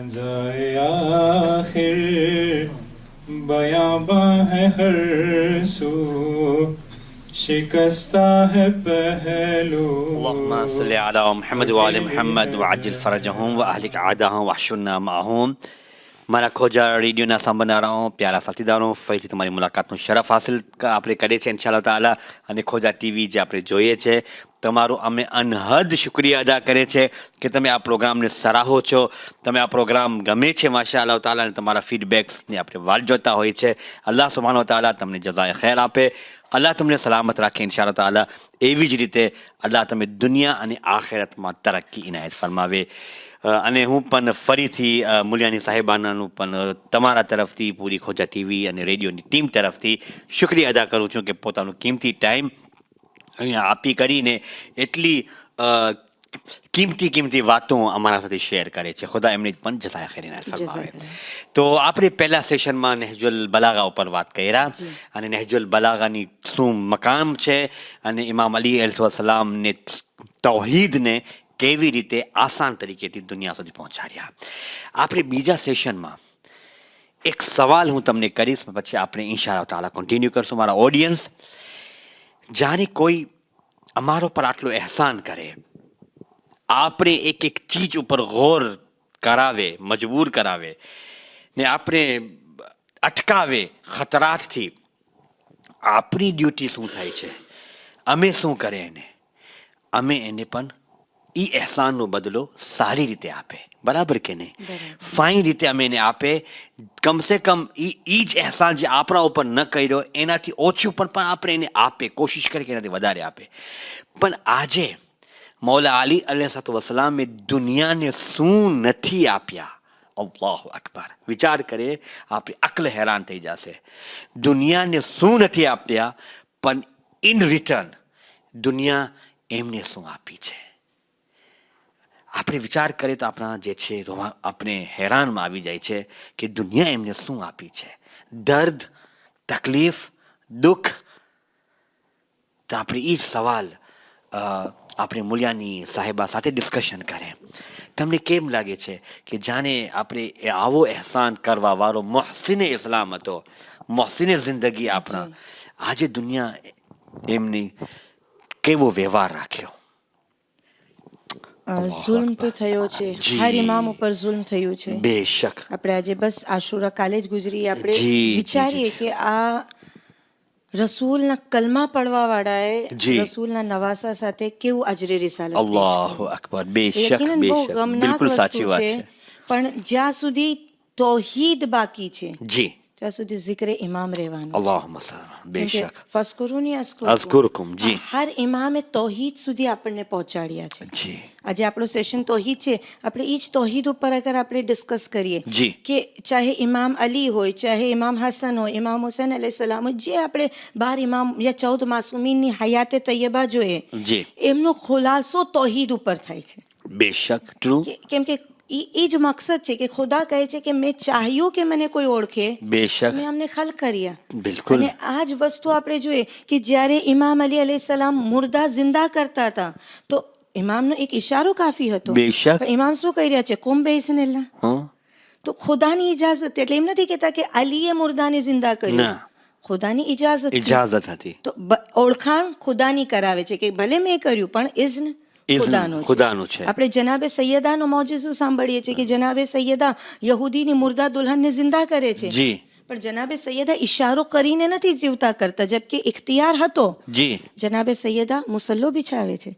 जाए आखिर बयां है हर सू शिकस्ता है पहलू अल्लाहुम्मा सल्ली अला मुहम्मद व आले मुहम्मद व अज्जिल फरजहुम व अहलिक आदाहुम व अशुन्ना माहुम। મારા ખોજા રેડિયોના સાંભળનારાઓ, પ્યારા સાથીદારો, ફરીથી તમારી મુલાકાતનો શરફ હાસિલ આપણે કરીએ છીએ ઇન્શાઅલ્લાહ તાલા. અને ખોજા ટીવી જે આપણે જોઈએ છે, તમારું અમે અનહદ શુક્રિયા અદા કરીએ છીએ કે તમે આ પ્રોગ્રામને સરાહો છો, તમે આ પ્રોગ્રામ ગમે છે માશાઅલ્લાહ તાલા, અને તમારા ફીડબેક્સની આપણે વાટ જોતા હોઈએ છીએ. અલ્લાહ સુબ્હાનહુ વ તઆલા તમને જઝાએ ખૈર આપે, અલ્લાહ તમને સલામત રાખે ઇન્શાઅલ્લાહ તાલા. એવી જ રીતે અલ્લાહ તમે દુનિયા અને આખિરતમાં તરક્કી ઇનાયત ફરમાવે. અને હું પણ ફરીથી મુલિયાની સાહેબાનાનું પણ તમારા તરફથી, પૂરી ખોજા ટીવી અને રેડિયોની ટીમ તરફથી શુક્રિયા અદા કરું છું કે પોતાનું કિંમતી ટાઈમ અહીંયા આપી કરીને એટલી કિંમતી વાતો અમારા સાથે શેર કરે છે. ખુદા એમની પણ જઝાએ ખૈર ઇનાયત ફરમાવે. તો આપણે પહેલા સેશનમાં નહેજુલ બલાગા ઉપર વાત કર્યા, અને નહેજુલ બલાગાની શું મકામ છે, અને ઇમામ અલી અલૈહિસ્સલામને તૌહીદને કેવી રીતે આસાન તરીકેથી દુનિયા સુધી પહોંચાડ્યા. આપણે બીજા સેશનમાં એક સવાલ હું તમને કરીશ, પછી આપણે ઇન્શાઅલ્લાહ તાલા કન્ટિન્યુ કરશું. મારા ઓડિયન્સ, જાણે કોઈ અમારો પર આટલું અહેસાન કરે, આપણે એક ચીજ ઉપર ગૌર કરાવે, મજબૂર કરાવે, ને આપણે અટકાવે ખતરાતથી, આપણી ડ્યુટી શું થાય છે, અમે શું કરે એને, અમે એને પણ એ અહેસાનનો બદલો સારી રીતે આપે. બરાબર કે નહીં? ફાઇન રીતે અમે એને આપે. કમસે કમ એ જ અહેસાન જે આપણા ઉપર ન કર્યો એનાથી ઓછું પણ આપણે એને આપે, કોશિશ કરી કે એનાથી વધારે આપે. પણ આજે મૌલા અલી અલૈહિસ્સલામે દુનિયાને શું નથી આપ્યા. અલ્લાહુ અકબર. વિચાર કરીએ, આપણી અક્લ હેરાન થઈ જશે. દુનિયાને શું નથી આપ્યા, પણ ઇન રિટર્ન દુનિયા એમને શું આપી છે. આપણે વિચાર કરીએ તો આપણા જે છે આપણે હેરાનમાં આવી જાય છે કે દુનિયા એમને શું આપી છે. દર્દ, તકલીફ, દુઃખ. તો આપણે એ જ સવાલ આપણે મુલિયાની સાહેબા સાથે ડિસ્કશન કરે. તમને કેમ લાગે છે કે જાણે આપણે આવો અહેસાન કરવા વાળો મોહસિને ઇસ્લામ હતો, મોહસિને જિંદગી આપણા, આજે દુનિયા એમની કેવો વ્યવહાર રાખ્યો. જુલ્મ તો થયો છે, હર ઇમામ ઉપર જુલ્મ થયું છે. બેશક. આપણે આજે બસ આશુરા કાલે જ ગુજરી, આપણે વિચારીએ કે આ રસૂલના કલમા પડવા વાળાએ રસૂલના નવાસા સાથે કેવું અજરે રિસાલત. અલ્લાહુ અકબર. બેશક બહુ ગમનાક વસ્તુ છે. પણ જ્યાં સુધી તૌહીદ બાકી છે, જી, ત્યાં સુધી zikr ઇમામ રહેવાનું. અલ્લાહુમ્મા સલ્લી. બેશક. ફસ્કુરુની અઝકુરુકુમ. જી. હર ઇમામે તૌહીદ સુધી આપણને પહોંચાડ્યા છે. જી. આજે આપણો સેશન તૌહીદ છે. આપણે એ જ તૌહીદ ઉપર અગર આપણે ડિસ્કસ કરીએ, જી, કે ચાહે ઇમામ અલી હોય, ચાહે ઇમામ હસન હોય, ઇમામ હુસૈન અલૈહિસ્સલામ હોય, જે આપણે 12 ઇમામ યા 14 માસૂમીનની હયાતે તૈયબા જોઈએ, જી, એમનો ખુલાસો તૌહીદ ઉપર થાય છે. બેશક. ટ્રુ. કેમ કે એ જ મકસદ છે કે ખુદા કહે છે કે મેં ચાહ્યું કે મને કોઈ ઓળખે, બેશક, મેં અમને ખલ્ક કર્યા. બિલકુલ. અને આ જ વસ્તુ આપણે જોઈએ કે જ્યારે ઇમામ અલી અલૈહિસ્સલામ મુર્દા જિંદા કરતા હતા તો ઇમામનો એક ઇશારો કાફી હતો. બેશક. ઇમામ શું કહી રહ્યા છે? કુમ બિઇઝનિલ્લાહ. તો ખુદાની ઇજાઝત. એટલે એમ નથી કહેતા કે અલીએ મુર્દાને જિંદા કર્યું, ખુદાની ઇજાઝત હતી. તો ઓળખાણ ખુદાની કરાવે છે કે ભલે મેં કર્યું પણ ઇઝ્ન ખુદાનું છે. આપણે જનાબે સૈયદાનો મોજિઝો સાંભળીએ છીએ કે જનાબે સૈયદા યહૂદીની મુર્દા દુલ્હનને જિંદા કરે છે, જી, પણ જનાબે સૈયદા ઇશારો કરીને નથી જીવતા કરતા, જબકે ઇખ્તિયાર હતો, જી. જનાબે સૈયદા મુસલ્લો બિછાવે છે,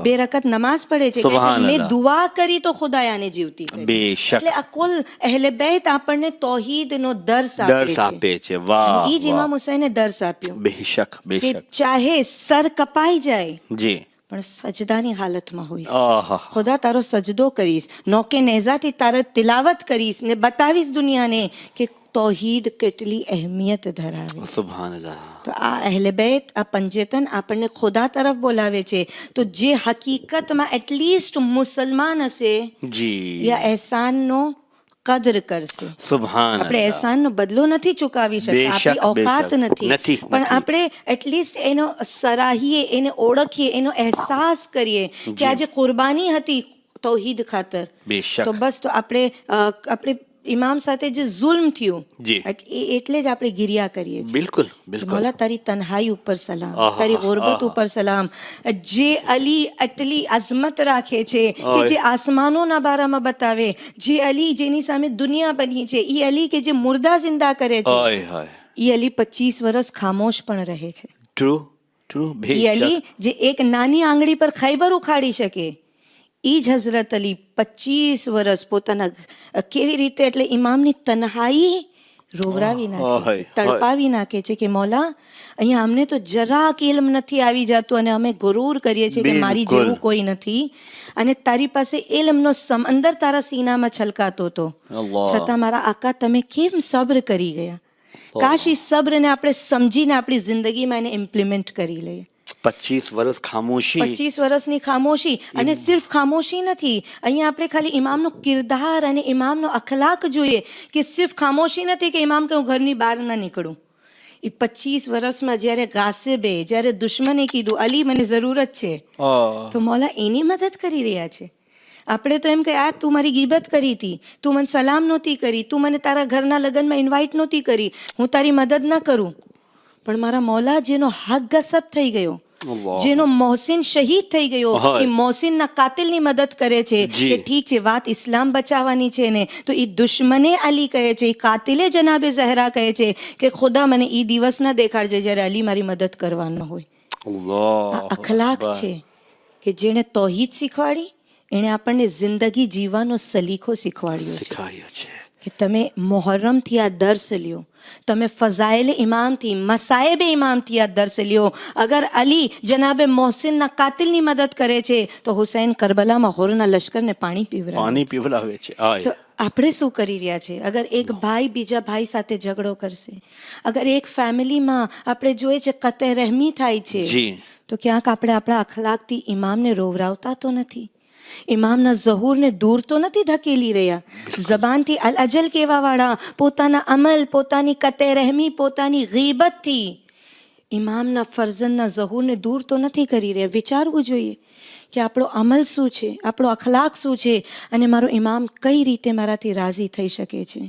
2 રકાત નમાઝ પડે છે, મેં દુઆ કરી તો ખુદાએ આને જીવતી કરી. બેશક. એટલે આ કુલ અહેલે બેત આપણને તૌહીદનો દર્સ આપે છે. વાહ. ઈ જ ઇમામ હુસૈને દર્સ આપ્યો. બેશક. બેશક. ચાહે સર કપાઈ જાય, જી, પણ સજદાની હાલતમાં હોઈશ. ખુદા તારો સજદો કરીશ, નોકે નેઝાથી તારે તિલાવત કરીશ ને બતાવીશ દુનિયાને કે તૌહીદ કેટલી અહેમિયત ધરાવે. સુબહાનલ્લાહ. તો આ અહેલે બેત, આ પંજેતન આપણને ખુદા તરફ બોલાવે છે. તો જે હકીકતમાં એટલીસ્ટ મુસલમાન હશે, જી, યા અહેસાનનો કદર કરશે. સુબહાન. આપણે અહેસાનનો બદલો નથી ચૂકવી શકતા, આપણી औकात નથી, પણ આપણે એટલીસ્ટ એનો સરાહીએ, એને ઓળખીએ, એનો અહેસાસ કરીએ કે આજે કુરબાની હતી તૌહીદ ખાતર. બેશક. તો બસ તો આપણે ઇમામ સાથે જે જુલ્મ થયું જી. એટલે જ આપણે ગિરિયા કરીએ છીએ. બિલકુલ બિલકુલ. મોલા તારી તન્હાઈ ઉપર સલામ, આહા, તારી ગુરબત આહા. ઉપર સલામ. જે અલી આટલી અઝમત રાખે છે કે જે આસમાનોના બારામાં બતાવે, જે અલી જેની સામે દુનિયા બની છે, એ અલી કે જે મુર્દા જિંદા કરે છે, એ અલી 25 વર્ષ ખામોશ પણ રહે છે. True true. એ અલી જે એક નાની આંગળી પર ખૈબર ઉખાડી શકે, એ જ હઝરત અલી 25 વર્ષ પોતાના કેવી રીતે, એટલે ઇમામની તન્હાઈ રોવરાવી નાખે છે, તડપાવી નાખે છે કે મોલા અહીંયા અમને તો જરાક ઇલ્મ નથી આવી જતું અને અમે ગુરૂર કરીએ છીએ કે મારી જેવું કોઈ નથી, અને તારી પાસે ઇલ્મનો સમંદર તારા સીનામાં છલકાતો હતો, છતાં મારા આકા તમે કેમ સબ્ર કરી ગયા. કાશ એ સબ્રને આપણે સમજીને આપણી જિંદગીમાં એને ઇમ્પ્લિમેન્ટ કરી લઈએ. 25 વર્ષ ખામોશી, 25 વર્ષની ખામોશી. અને સિર્ફ ખામોશી નથી, અહીંયા આપણે ખાલી ઇમામનો કિરદાર અને ઇમામનો અખલાક જોઈએ કે સિર્ફ ખામોશી નથી કે ઇમામ કે હું ઘરની બહાર ના નીકળું. એ 25 વર્ષમાં જ્યારે ગાસિબે, જ્યારે દુશ્મને કીધું અલી મને જરૂરત છે, તો મૌલા એની મદદ કરી રહ્યા છે. આપણે તો એમ કે આ તું મારી ગીબત કરી હતી, તું મને સલામ નહોતી કરી, તું મને તારા ઘરના લગ્નમાં ઇન્વાઇટ નહોતી કરી, હું તારી મદદ ના કરું. પણ મારા મૌલા જેનો હક ગસબ થઈ ગયો, જેનો મોહસિન શહીદ થઈ ગયો, એ મોહસિનના કાતિલની મદદ કરે છે કે ઠીક છે વાત ઇસ્લામ બચાવવાની છે ને, તો એ દુશ્મને અલી કહે છે, એ કાતિલે જનાબે ઝહરા કહે છે કે ખુદા મને એ દિવસ ના દેખાડજે જ્યારે અલી મારી મદદ કરવાનો હોય. આ અખલાક છે કે જેણે તૌહીદ શીખવાડી, એણે આપણને જિંદગી જીવવાનો સલીખો શીખવાડ્યો છે કે તમે મુહર્રમથી આ દર્સ લ્યો, તમે ફઝાઇલ ઇમામથી, મસાયબે ઇમામથી આ દર્સ લ્યો. અગર અલી જનાબે મોહસિનના કાતિલની મદદ કરે છે તો હુસૈન કરબલામાં હોરના લશ્કરને પાણી પીવડાવે છે. તો આપણે શું કરી રહ્યા છે? અગર એક ભાઈ બીજા ભાઈ સાથે ઝઘડો કરશે, અગર એક ફેમિલીમાં આપણે જોઈએ છે કતે રહેમી થાય છે, તો ક્યાંક આપણે આપણા અખલાકથી ઇમામને રોવરાવતા તો નથી, ઇમામના ઝહૂરને દૂર તો નથી ધકેલી રહ્યા. જબાનથી અલ અજલ કહેવાવાળા પોતાના અમલ, પોતાની કતે રહેમી, પોતાની ગીબતથી ઇમામના ફરઝનના ઝહૂરને દૂર તો નથી કરી રહ્યા. વિચારવું જોઈએ કે આપણો અમલ શું છે, આપણો અખલાક શું છે, અને મારો ઇમામ કઈ રીતે મારાથી રાજી થઈ શકે છે.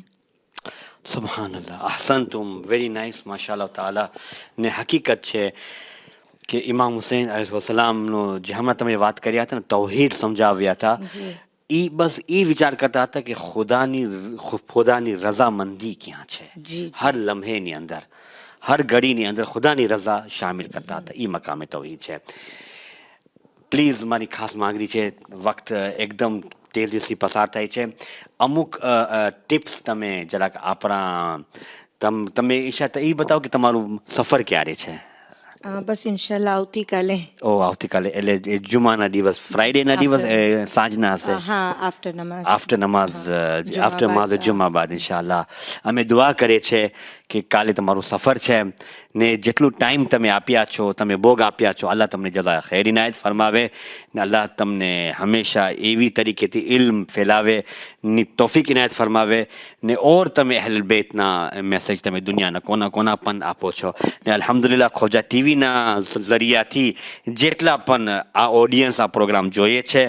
સુબહાનલ્લાહ, અહસનતુમ, વેરી નાઇસ, માશાઅલ્લાહ તાલા. ને હકીકત છે કે ઇમામ હુસૈન અલૈહિસ્સલામનો જે હમણાં તમે વાત કર્યા હતા ને, તૌહીદ સમજાવ્યા હતા, એ બસ એ વિચાર કરતા હતા કે ખુદાની રઝામંદી ક્યાં છે. હર લમ્હેની અંદર, હર ઘડીની અંદર ખુદાની રઝા શામિલ કરતા હતા. એ મકામે તૌહીદ છે. પ્લીઝ મારી ખાસ માંગણી છે, વખત એકદમ તેજીથી પસાર થાય છે, અમુક ટિપ્સ તમે જરાક આપણા તમે ઈશા એ બતાવો કે તમારું સફર ક્યારે છે? બસ ઇન્શાલ્લાહ આવતીકાલે. આવતીકાલે એટલે જુમાના દિવસ, ફ્રાઈડેના દિવસ સાંજના હશે. આફ્ટર નમાઝ જુમા બાદ ઇન્શાલ્લાહ. અમે દુઆ કરીએ છીએ કે કાલે તમારું સફર છે ને જેટલું ટાઈમ તમે આપ્યા છો, તમે ભોગ આપ્યા છો, અલ્લાહ તમને જઝા ખૈર ઇનાયત ફરમાવે ને અલ્લાહ તમને હંમેશા એવી તરીકેથી ઇલ્મ ફેલાવે ની તૌફીક ઇનાયત ફરમાવે ને ઓર તમે અહલ બેતના મેસેજ તમે દુનિયાના કોના કોના પણ આપો છો ને અલ્હમ્દુલિલ્લાહ ખોજા ટીવીના ઝરિયાથી જેટલા પણ આ ઓડિયન્સ આ પ્રોગ્રામ જોઈએ છે,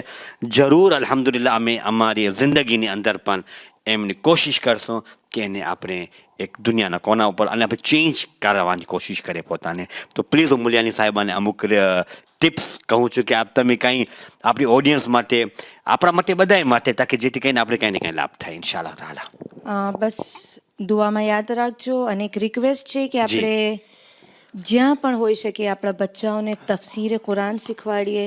જરૂર અલ્હમ્દુલિલ્લાહ અમે અમારી જિંદગીની અંદર પણ એમની કોશિશ કરશું કે એને આપણે એક દુનિયાના કોના ઉપર અને આપણે ચેન્જ કરવાની કોશિશ કરીએ પોતાને. તો પ્લીઝ હું મુલિયાની સાહેબાને અમુક ટિપ્સ કહું છું કે આપ તમે કંઈ આપણી ઓડિયન્સ માટે, આપણા માટે, બધા માટે, તાકે જેથી કરીને આપણે કંઈ ને કંઈ લાભ થાય ઇન્શાઅલ્લાહ તાલા. બસ દુઆમાં યાદ રાખજો. અને એક રિક્વેસ્ટ છે કે આપણે જ્યાં પણ હોઈ શકે આપણા બચ્ચાઓને તફસીરે કુરાન શીખવાડીએ,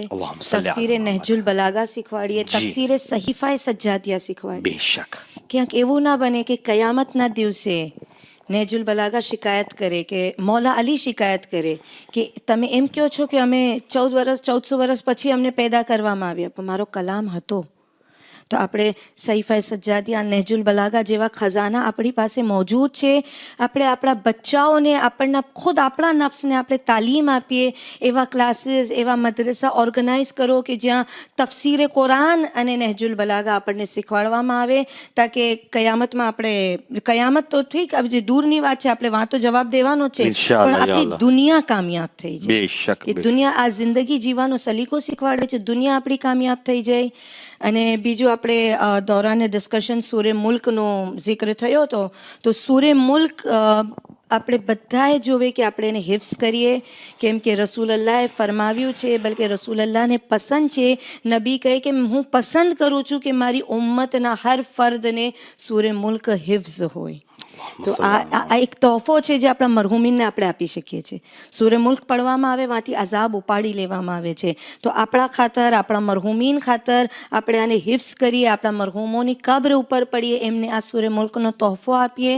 તફસીરે નહજુલ બલાગા શીખવાડીએ, તફસીરે સહીફાએ સજ્જાદિયા શીખવાડીએ. બેશક ક્યાંક એવું ના બને કે કયામતના દિવસે નહજુલ બલાગા શિકાયત કરે કે મૌલા અલી શિકાયત કરે કે તમે એમ કહો છો કે અમે 1400 વર્ષ પછી અમને પેદા કરવામાં આવ્યા, પણ મારો કલામ હતો. તો આપણે સહીફાએ સજ્જાદિયા, નહજુલ બલાગા જેવા ખજાના આપણી પાસે મોજૂદ છે. આપણે આપણા બચ્ચાઓને ખુદ આપણા નફ્સને આપણે તાલીમ આપીએ. એવા ક્લાસીસ, એવા મદ્રસા ઓર્ગેનાઇઝ કરો કે જ્યાં તફસીરે કુરાન અને નહજુલ બલાગા આપણને શીખવાડવામાં આવે, તાકે કયામતમાં આપણે, કયામત તો ઠીક જે દૂરની વાત છે, આપણે વાં તો જવાબ દેવાનો છે, પણ આપણી દુનિયા કામયાબ થઈ જાય. એ દુનિયા આ જિંદગી જીવવાનો સલીકો શીખવાડે છે, દુનિયા આપણી કામયાબ થઈ જાય. અને બીજું આપણે દોરાને ડિસ્કશન સૂરે મુલ્કનો જિક્ર થયો હતો, તો સૂરે મુલ્ક આપણે બધાએ જોવે કે આપણે એને હિફ્ઝ કરીએ, કેમ કે રસૂલલ્લાહે ફરમાવ્યું છે, બલકે રસૂલલ્લાહને પસંદ છે, નબી કહે કે હું પસંદ કરું છું કે મારી ઉમ્મતના હર ફર્દને સૂરે મુલ્ક હિફ્ઝ હોય. તો આ એક તોહફો છે જે આપણા મરહુમીનને આપણે આપી શકીએ છીએ. સૂરે મુલ્ક પડવામાં આવે, વાંથી અઝાબ ઉપાડી લેવામાં આવે છે. તો આપણા ખાતર, આપણા મરહુમીન ખાતર આપણે આને હિફ્ઝ કરીએ, આપણા મરહુમોની કબ્ર ઉપર પડીએ, એમને આ સૂરે મુલ્કનો તોહફો આપીએ,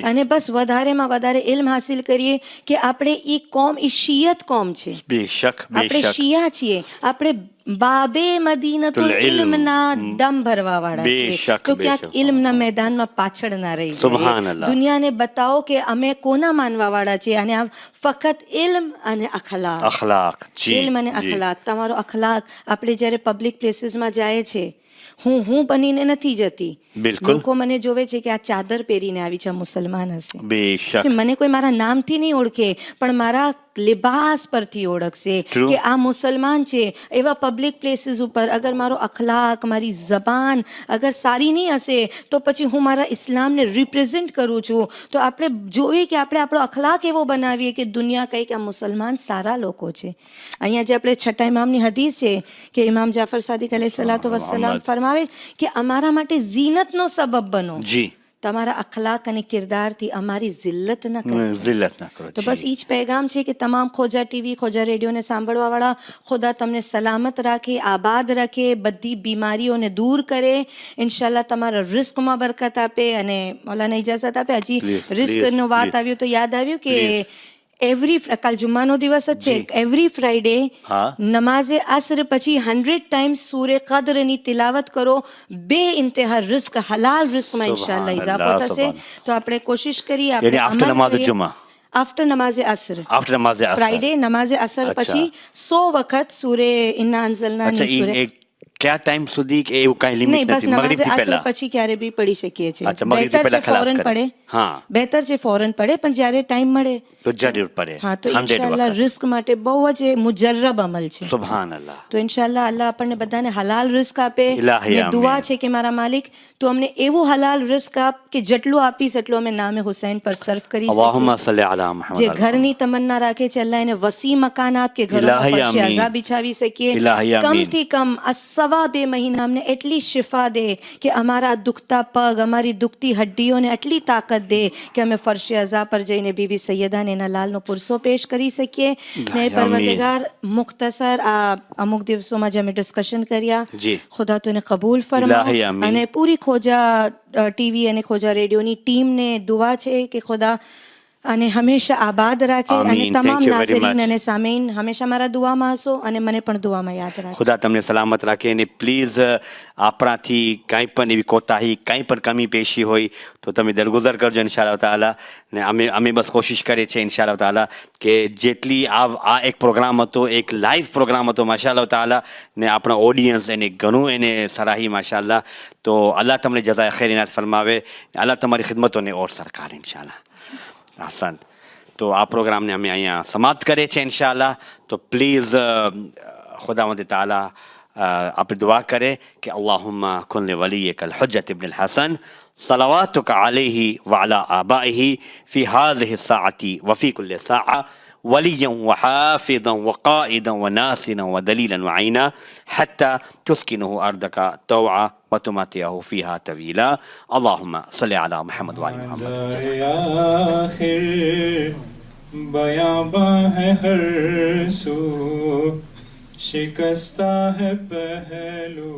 અને બસ વધારેમાં વધારે ઇલ્મ હાસિલ કરીએ કે આપણે એ કોમ, એ શિયત કોમ છે, આપણે શિયા છીએ, આપણે બાબે મદીનતુલ ઇલ્મના દમ ભરવા વાળા છે. તો ક્યાંક ઇલ્મના મેદાનમાં પાછળ ના રહી જઈએ. દુનિયાને બતાવો કે અમે કોના માનવા વાળા છીએ, અને આ ફક્ત ઇલ્મ અને અખલાક, ઇલ્મ અને અખલાક. તમારો અખલાક, આપણે જ્યારે પબ્લિક પ્લેસીસમાં જાય છે, હું બનીને નથી જતી, લોકો મને જોવે છે કે આ ચાદર પહેરીને આવી છે, મુસલમાન હશે. મને કોઈ મારા નામથી નહીં ઓળખે, પણ મારા લિબાસ પરથી ઓળખશે કે આ મુસલમાન છે. એવા પબ્લિક પ્લેસીસ ઉપર અગર મારો અખલાક, મારી જબાન અગર સારી નહીં હશે, તો પછી હું મારા ઇસ્લામને રિપ્રેઝેન્ટ કરું છું. તો આપણે જોઈએ કે આપણે આપણો અખલાક એવો બનાવીએ કે દુનિયા કહે કે આ મુસલમાન સારા લોકો છે. અહીંયા જે આપણે છઠ્ઠા ઇમામની હદીસ છે કે ઇમામ જાફર સાદિક અલૈહિસ્સલાતુ વસ્સલામ ફરમાવે કે અમારા માટે ઝીનતનો સબબ બનો, તમારા અખલાક અને કિરદારથી અમારી જિલ્લત ન કરો. તો બસ એ જ પૈગામ છે કે તમામ ખોજા ટીવી, ખોજા રેડિયોને સાંભળવાવાળા, ખુદા તમને સલામત રાખે, આબાદ રાખે, બધી બીમારીઓને દૂર કરે, ઇન્શાલ્લાહ તમારા રિસ્કમાં બરકત આપે. અને મૌલાના ઇજાઝત આપે, હજી રિસ્કનો વાત આવ્યું તો યાદ આવ્યું કે કાલ જુમ્માનો દિવસ જ છે, એવરી ફ્રાઈડે નમાઝે અસર પછી 100 ટાઈમ્સ સૂરે કદ્રની તિલાવત કરો. બે ઇન્તહા રિસ્ક, હલાલ રિસ્કમાં ઇન્શાલ્લાહ ઇજાફો થશે. તો આપણે કોશિશ કરીએ, આફ્ટર નમાઝે અસર, ફ્રાઈડે નમાઝે અસર પછી 100 વખત સૂરે ઇન્ના અંઝલનાની સૂરે. क्या टाइम સુધી કે એવું કાંઈ લિમિટ નથી? મગરિબ થી પહેલા પછી ક્યારે બી પડી શકીએ છીએ. બહેતર છે ફોરન પડે, બહેતર છે ફોરન પડે, પણ જ્યારે ટાઈમ મળે તો જરૂર પડે. હા, તો ઇન્શાલ્લાહ રિસ્ક માટે બહુ જ મુજર્રબ અમલ છે. સુબહાનલ્લાહ. તો ઇન્શાલ્લાહ અલ્લાહ આપણને બધાને હલાલ રિસ્ક આપે. અને દુઆ છે કે મારા માલિક તું અમને એવું હલાલ રિસ્ક આપ કે જેટલું આપીશ એટલું અમે નામે હુસૈન પર સર્ફ કરી શકીએ. અલ્લાહુમ્મા સલ્લી અલા મુહમ્મદ. જે ઘરની તમન્ના રાખે છે, અલ્લાહ એને વસી મકાન આપ કે ઘરમાં ફરશે અઝા બિછાવી શકીએ. કમથી કમ આ સવા 2 મહિના અમને એટલી શિફા દે કે અમારા દુખતા પગ, અમારી દુખતી હડ્ડીઓને એટલી તાકાત દે કે અમે ફરશે અઝા પર જઈને બીબી સૈયદાને એના લાલનો પુરસો પેશ કરી શકીએ. ને પરવરદિગાર મુખ્તસર આ અમુક દિવસોમાં જે અમે ડિસ્કશન કર્યા, ખુદા તો એને કબૂલ ફરમાવે. અને પૂરી ખોજા ટીવી અને ખોજા રેડિયોની ટીમને દુઆ છે કે ખુદા અને હંમેશા આબાદ રાખે. અને તમામ નાઝરીન અને સામીન હંમેશા મારા દુઆમાં હશો અને મને પણ દુઆમાં યાદ રાખે. ખુદા તમને સલામત રાખે. અને પ્લીઝ આપણાથી કાંઈ પણ એવી કોતાહી, કાંઈ પણ કમી પેશી હોય તો તમે દરગુજર કરજો ઇન્શાઅલ્લાહ તાલા. ને અમે બસ કોશિશ કરીએ છીએ ઇન્શાઅલ્લાહ તાલા કે જેટલી આ એક પ્રોગ્રામ હતો, એક લાઈવ પ્રોગ્રામ હતો માશાઅલ્લાહ તાલા, ને આપણા ઓડિયન્સ એને ઘણું એને સરાહી માશાઅલ્લાહ. તો અલ્લાહ તમને જઝાએ ખૈર ઇનાયત ફરમાવે, અલ્લાહ તમારી ખિદમતોને ઓર સરકાર ઇન્શાઅલ્લાહ. આસાન. તો આ પ્રોગ્રામને અમે અહીંયા સમાપ્ત કરીએ છીએ ઇન્શાઅલ્લાહ. તો પ્લીઝ ખુદાવંદ તાલા આપણે દુઆ કરે કે અલ્લાहुम्मा कुन लिवलियक अल-हुज्जत इब्न अल-हसन सलावातुक अलैहि व अला आबाइहि फी हाज़िहि साअती व फी कुल्लि साअ वलिय्यन व हाफ़िज़न व क़ाइदन व नासिरन व दलीलन व ऐना हत्ता तुस्किनुहु अर्दका तौआ व तुमतिअहु फ़ीहा तवीला. अल्लाहुम्मा सल्लि अला मुहम्मद व आलि मुहम्मद. बयां है हर सू, शिकस्ता है पहलू.